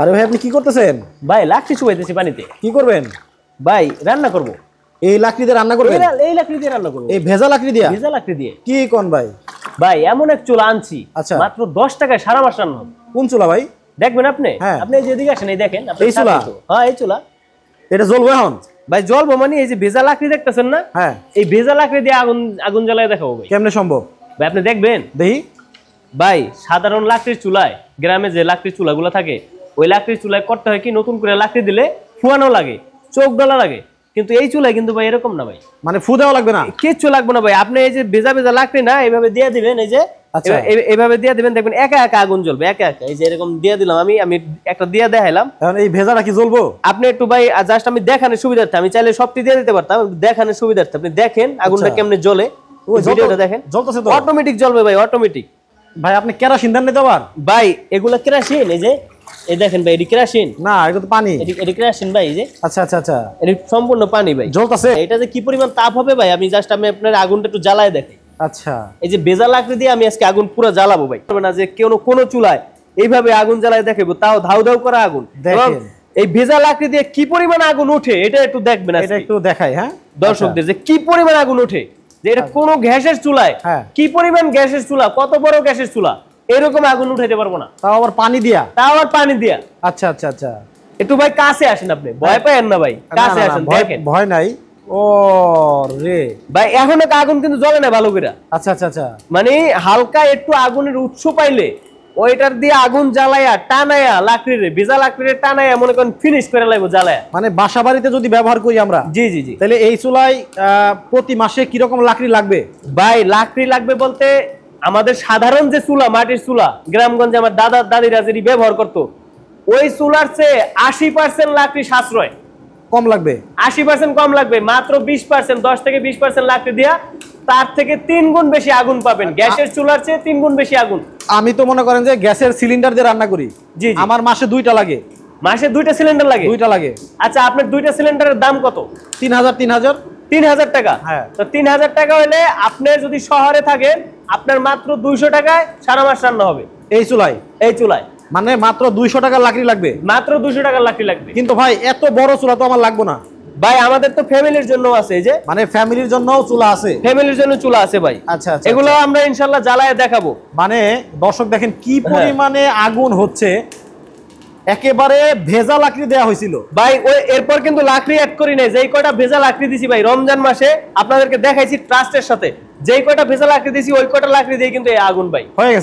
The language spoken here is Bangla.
আরে ভাই আপনি কি করতেছেন? ভাই লাকড়ি চুবাইতেছি পানিতে। কি করবেন? ভাই রান্না করব। এই লাকড়ি দিয়ে রান্না করবেন? এই লাকড়ি দিয়ে রান্না করব। এই ভেজা লাকড়ি দিয়ে? ভেজা লাকড়ি দিয়ে। কি কোন ভাই? ভাই এমন এক চুলা আনছি, আচ্ছা। মাত্র 10 টাকায় সারা মাস রান্না হবে। কোন চুলা ভাই? দেখবেন আপনি? হ্যাঁ। আপনি এই যে এদিকে আসেন, এই দেখেন আপনি। এই চুলা? হ্যাঁ এই চুলা। এটা জ্বলবে এখন? ভাই জ্বলবো মানে এই যে ভেজা লাকড়ি দেখতেছেন না? হ্যাঁ। এই ভেজা লাকড়ি দিয়ে আগুন আগুন জ্বালায় দেখাবো ভাই। কেমনে সম্ভব? ভাই আপনি দেখবেন। দেখি। ভাই সাধারণ লাকড়ির চুলায়, গ্রামে যে লাকড়ির চুলাগুলো থাকে, ওই লাকড়ির চুলায় করতে হয় কি, নতুন করে লাকড়ি দিলে ফুয়ানো লাগে, চোখ ডলা লাগে। কিন্তু এই চুলায় কিন্তু ভাই এরকম না ভাই। মানে ফু দেওয়া লাগবে না? কিচ্ছু লাগবে না ভাই। আপনি এই যে ভেজা ভেজা লাকড়ি না, এইভাবে দিয়ে দিবেন, এই যে এইভাবে দিয়ে দিবেন, দেখবেন একা একা আগুন জ্বলবে, একা একা। এই যে এরকম দিয়ে দিলাম, আমি একটা দিয়ে দেখাইলাম। এখন এই ভেজাটা কি জ্বলবো? আপনি একটু ভাই জাস্ট আমি দেখানোর সুবিধার্থে, আমি চাইলে সবটি দিয়ে দিতে পারতাম, দেখানোর সুবিধার্থে আপনি দেখেন আগুনটা কেমনে জ্বলে। ওই ভিডিওটা দেখেন, জ্বলতেছে তো? অটোমেটিক জ্বলবে ভাই, অটোমেটিক। ভাই আপনি কেরোসিন দেন না তো আবার? ভাই এগুলা কেরোসিন, এই যে এই দেখেন ভাই, এটি কেরোসিন না, এটা তো পানি। এটি কেরোসিন ভাই, এই যে। আচ্ছা আচ্ছা আচ্ছা, এটি সম্পূর্ণ পানি ভাই, জ্বলতেছে। এটা যে কি পরিমাণ তাপ হবে ভাই, আমি জাস্ট আমি আপনার আগুনটা একটু জ্বালায় দেখাই। আচ্ছা, এই যে ভেজা লাকড়ি দিয়ে আমি আজকে আগুন পুরো জ্বালাবো ভাই। না যে কোনো চুলায় এইভাবে আগুন জ্বালায় দেখাবো, তাও ধাউ ধাউ করা আগুন। দেখেন এই ভেজা লাকড়ি দিয়ে কি পরিমাণ আগুন ওঠে, এটা একটু দেখবেন। এটা একটু দেখাই, হ্যাঁ দর্শকদের, যে কি পরিমাণ আগুন ওঠে, যে এটা কোনো গ্যাসের চুলায় কি পরিমাণ গ্যাসের চুলা, কত বড় গ্যাসের চুলা, এরকম আগুন উঠাইতে পারবো না, তাও আবার পানি দিয়া। আচ্ছা আচ্ছা আচ্ছা, একটু ভাই কাছে আসেন, আপনি ভয় পায়েন না ভাই, কাছে আসেন, দেখেন। ভয় নাই। ও রে ভাই এখনো আগুন কিন্তু জ্বলে না ভালো করে। আচ্ছা আচ্ছা আচ্ছা, মানে হালকা একটু আগুনের উৎস পাইলে ওইটার দিয়ে আগুন জ্বালায়া টানায়া লাকড়িরে, ভেজা লাকড়িরে টানায়া মনে করেন ফিনিশ করে লাগবে জ্বালায়া। মানে বাসা বাড়িতে যদি ব্যবহার করি আমরা, জি জি জি, তাহলে এই চুলায় প্রতি মাসে কি রকম লাকড়ি লাগবে? ভাই লাকড়ি লাগবে বলতে, আমাদের সাধারণ যে চুলা, মাটির চুলা, গ্রামগঞ্জে আমার দাদা দাদিরা যেটি ব্যবহার করতো, ওই চুলার চেয়ে 80% লাকড়ি সাশ্রয়। কম লাগবে? 80% কম লাগবে, মাত্র 20%, 10 থেকে 20% লাকড়ি দিয়া তার থেকে 3 গুণ বেশি আগুন পাবেন। গ্যাসের চুলার চেয়ে 3 গুণ বেশি আগুন। আমি তো মনে করেন যে গ্যাসের সিলিন্ডার দিয়ে রান্না করি। জি, আমার মাসে 2টা লাগে। মাসে 2টা সিলিন্ডার লাগে? 2টা লাগে। আচ্ছা, আপনার 2টা সিলিন্ডারের দাম কত? 3000 টাকা। হ্যাঁ। তো 3000 টাকা হলে আপনি যদি শহরে থাকেন, আপনার মাত্র 200 টাকায় সারা মাস রান্না হবে এই চুলায়। এই চুলায় মানে মাত্র 200 টাকার লাকড়ি লাগবে? মাত্র 200 টাকার লাকড়ি লাগবে। কিন্তু ভাই এত বড় চুলা তো আমার লাগবে না ভাই, আমাদের তো ফ্যামিলির জন্য আছে, এই যে মানে ফ্যামিলির জন্যও চুলা আছে? ফ্যামিলির জন্য চুলা আছে ভাই। আচ্ছা আচ্ছা, এগুলো আমরা ইনশাআল্লাহ জ্বালায় দেখাবো। মানে দর্শক দেখেন কি পরিমাণে আগুন হচ্ছে, একেবারে ভেজা লাকড়ি দেয়া হয়েছিল ভাই। ওই এরপর কিন্তু লাকড়ি অ্যাড করি নাই, যেই কয়টা ভেজা লাকড়ি দিছি ভাই রমজান মাসে আপনাদেরকে দেখাইছি ট্রাস্টের সাথে, যেই কয়টা ভেজা লাকড়ি দিছি ওই কয়টা লাকড়ি দিয়ে কিন্তু এই আগুন ভাই হয়ে গেছে।